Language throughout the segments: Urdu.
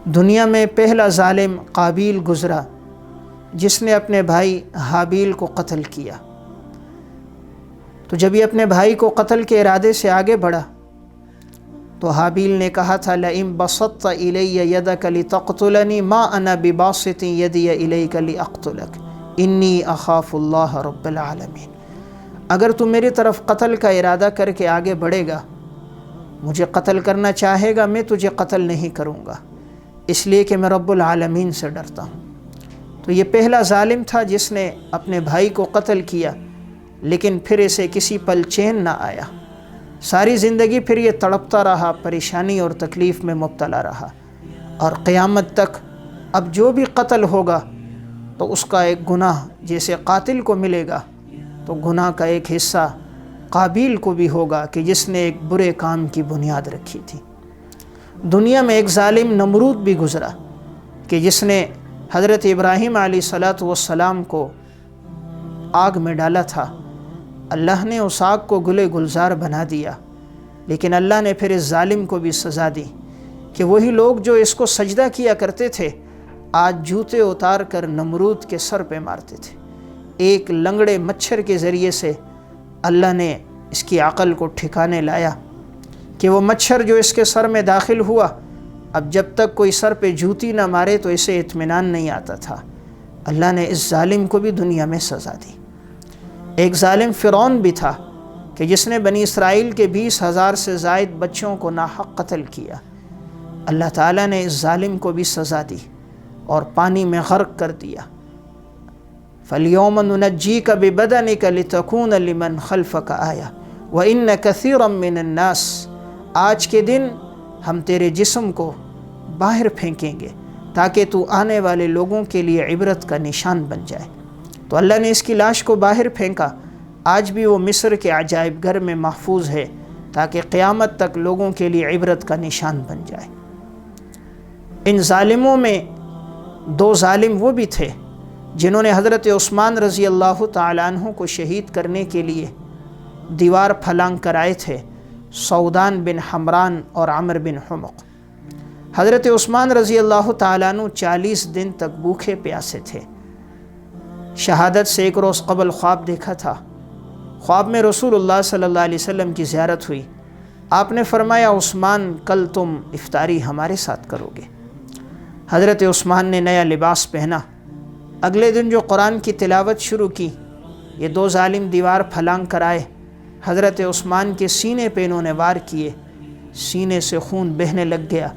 دنیا میں پہلا ظالم قابیل گزرا جس نے اپنے بھائی حابیل کو قتل کیا۔ تو جب یہ اپنے بھائی کو قتل کے ارادے سے آگے بڑھا تو حابیل نے کہا تھا لئن بسطت الی یدک لتقتلنی ما انا بباسط یدی الیک لاقتلک انی اخاف اللہ رب العالمین۔ اگر تو میری طرف قتل کا ارادہ کر کے آگے بڑھے گا، مجھے قتل کرنا چاہے گا، میں تجھے قتل نہیں کروں گا، اس لیے کہ میں رب العالمین سے ڈرتا ہوں۔ تو یہ پہلا ظالم تھا جس نے اپنے بھائی کو قتل کیا، لیکن پھر اسے کسی پل چین نہ آیا۔ ساری زندگی پھر یہ تڑپتا رہا، پریشانی اور تکلیف میں مبتلا رہا، اور قیامت تک اب جو بھی قتل ہوگا تو اس کا ایک گناہ جیسے قاتل کو ملے گا، تو گناہ کا ایک حصہ قابیل کو بھی ہوگا کہ جس نے ایک برے کام کی بنیاد رکھی تھی۔ دنیا میں ایک ظالم نمرود بھی گزرا کہ جس نے حضرت ابراہیم علیہ السلام کو آگ میں ڈالا تھا۔ اللہ نے اس آگ کو گلے گلزار بنا دیا، لیکن اللہ نے پھر اس ظالم کو بھی سزا دی کہ وہی لوگ جو اس کو سجدہ کیا کرتے تھے آج جوتے اتار کر نمرود کے سر پہ مارتے تھے۔ ایک لنگڑے مچھر کے ذریعے سے اللہ نے اس کی عقل کو ٹھکانے لایا کہ وہ مچھر جو اس کے سر میں داخل ہوا، اب جب تک کوئی سر پہ جوتی نہ مارے تو اسے اطمینان نہیں آتا تھا۔ اللہ نے اس ظالم کو بھی دنیا میں سزا دی۔ ایک ظالم فرعون بھی تھا کہ جس نے بنی اسرائیل کے 20,000 سے زائد بچوں کو ناحق قتل کیا۔ اللہ تعالیٰ نے اس ظالم کو بھی سزا دی اور پانی میں غرق کر دیا۔ فَالْيَوْمَ نُنَجِّيكَ بِبَدَنِكَ لِتَكُونَ لِمَنْ خَلْفَكَ آیَةً وَإِنَّ كَثِيرًا مِّنَ النَّاسِ، آج کے دن ہم تیرے جسم کو باہر پھینکیں گے تاکہ تو آنے والے لوگوں کے لیے عبرت کا نشان بن جائے۔ تو اللہ نے اس کی لاش کو باہر پھینکا۔ آج بھی وہ مصر کے عجائب گھر میں محفوظ ہے تاکہ قیامت تک لوگوں کے لیے عبرت کا نشان بن جائے۔ ان ظالموں میں 2 ظالم وہ بھی تھے جنہوں نے حضرت عثمان رضی اللہ تعالیٰ عنہ کو شہید کرنے کے لیے دیوار پھلانگ کر آئے تھے، سعودان بن حمران اور عمر بن حمق۔ حضرت عثمان رضی اللہ تعالیٰ عنہ 40 دن تک بھوکے پیاسے تھے۔ شہادت سے ایک روز قبل خواب دیکھا تھا۔ خواب میں رسول اللہ صلی اللہ علیہ وسلم کی زیارت ہوئی۔ آپ نے فرمایا عثمان کل تم افطاری ہمارے ساتھ کرو گے۔ حضرت عثمان نے نیا لباس پہنا۔ اگلے دن جو قرآن کی تلاوت شروع کی، یہ 2 ظالم دیوار پھلانگ کر آئے۔ حضرت عثمان کے سینے پہ انہوں نے وار کیے، سینے سے خون بہنے لگ گیا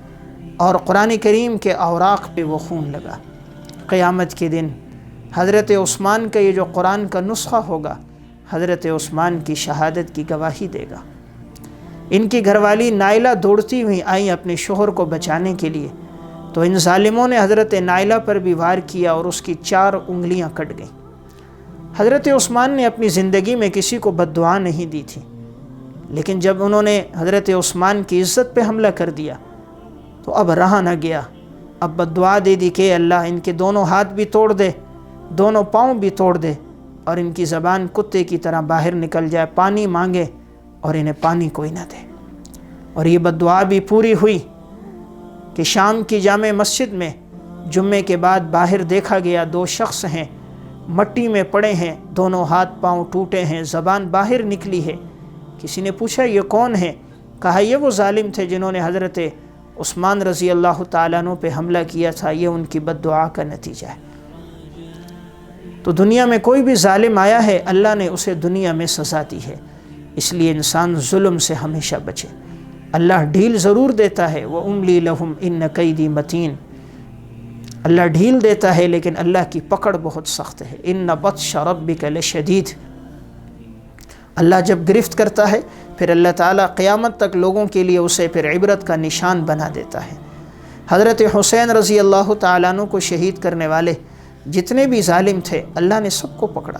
اور قرآن کریم کے اوراق پہ وہ خون لگا۔ قیامت کے دن حضرت عثمان کا یہ جو قرآن کا نسخہ ہوگا، حضرت عثمان کی شہادت کی گواہی دے گا۔ ان کی گھر والی نائلہ دوڑتی ہوئی آئیں اپنے شوہر کو بچانے کے لیے، تو ان ظالموں نے حضرت نائلہ پر بھی وار کیا اور اس کی 4 انگلیاں کٹ گئیں۔ حضرت عثمان نے اپنی زندگی میں کسی کو بد دعا نہیں دی تھی، لیکن جب انہوں نے حضرت عثمان کی عزت پہ حملہ کر دیا تو اب رہا نہ گیا۔ اب بد دعا دے دی کہ اللہ ان کے دونوں ہاتھ بھی توڑ دے، دونوں پاؤں بھی توڑ دے، اور ان کی زبان کتے کی طرح باہر نکل جائے، پانی مانگے اور انہیں پانی کوئی نہ دے۔ اور یہ بد دعا بھی پوری ہوئی کہ شام کی جامع مسجد میں جمعے کے بعد باہر دیکھا گیا 2 شخص ہیں، مٹی میں پڑے ہیں، دونوں ہاتھ پاؤں ٹوٹے ہیں، زبان باہر نکلی ہے۔ کسی نے پوچھا یہ کون ہے؟ کہا یہ وہ ظالم تھے جنہوں نے حضرت عثمان رضی اللہ تعالیٰ عنہ پہ حملہ کیا تھا، یہ ان کی بد دعا کا نتیجہ ہے۔ تو دنیا میں کوئی بھی ظالم آیا ہے، اللہ نے اسے دنیا میں سزا دی ہے، اس لیے انسان ظلم سے ہمیشہ بچے۔ اللہ ڈھیل ضرور دیتا ہے، وَأُمْلِي لَهُمْ إِنَّ كَيْدِي مَتِينٌ، اللہ ڈھیل دیتا ہے لیکن اللہ کی پکڑ بہت سخت ہے۔ إِنَّ بَطْشَ رَبِّكَ لَشَدِيدٌ، اللہ جب گرفت کرتا ہے پھر اللہ تعالیٰ قیامت تک لوگوں کے لیے اسے پھر عبرت کا نشان بنا دیتا ہے۔ حضرت حسین رضی اللہ تعالیٰ عنہ کو شہید کرنے والے جتنے بھی ظالم تھے اللہ نے سب کو پکڑا۔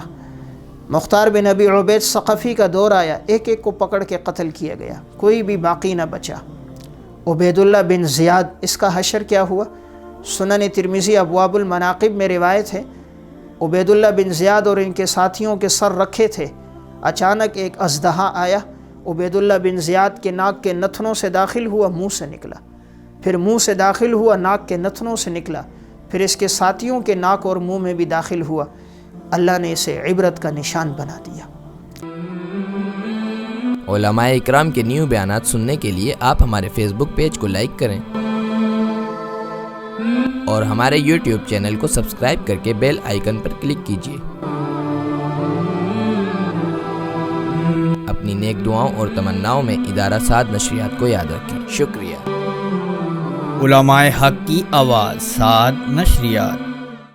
مختار بن ابی عبید ثقفی کا دور آیا، ایک ایک کو پکڑ کے قتل کیا گیا، کوئی بھی باقی نہ بچا۔ عبید اللہ بن زیاد، اس کا حشر کیا ہوا؟ سنن ترمذی ابواب المناقب میں روایت ہے، عبید اللہ بن زیاد اور ان کے ساتھیوں کے سر رکھے تھے، اچانک ایک اژدہا آیا، عبید اللہ بن زیاد کے ناک کے نتنوں سے داخل ہوا، منہ سے نکلا۔ پھر منہ سے داخل ہوا، ناک کے نتنوں سے نکلا، پھر اس کے ساتھیوں کے ناک اور منہ میں بھی داخل ہوا۔ اللہ نے اسے عبرت کا نشان بنا دیا۔ علماء اکرام کے نیو بیانات سننے کے لیے آپ ہمارے فیس بک پیج کو لائک کریں اور ہمارے یوٹیوب چینل کو سبسکرائب کر کے بیل آئیکن پر کلک کیجیے۔ اپنی نیک دعاؤں اور تمناؤں میں ادارہ سعد نشریات کو یاد رکھیں۔ شکریہ۔ علماء حق کی آواز، سعد نشریات۔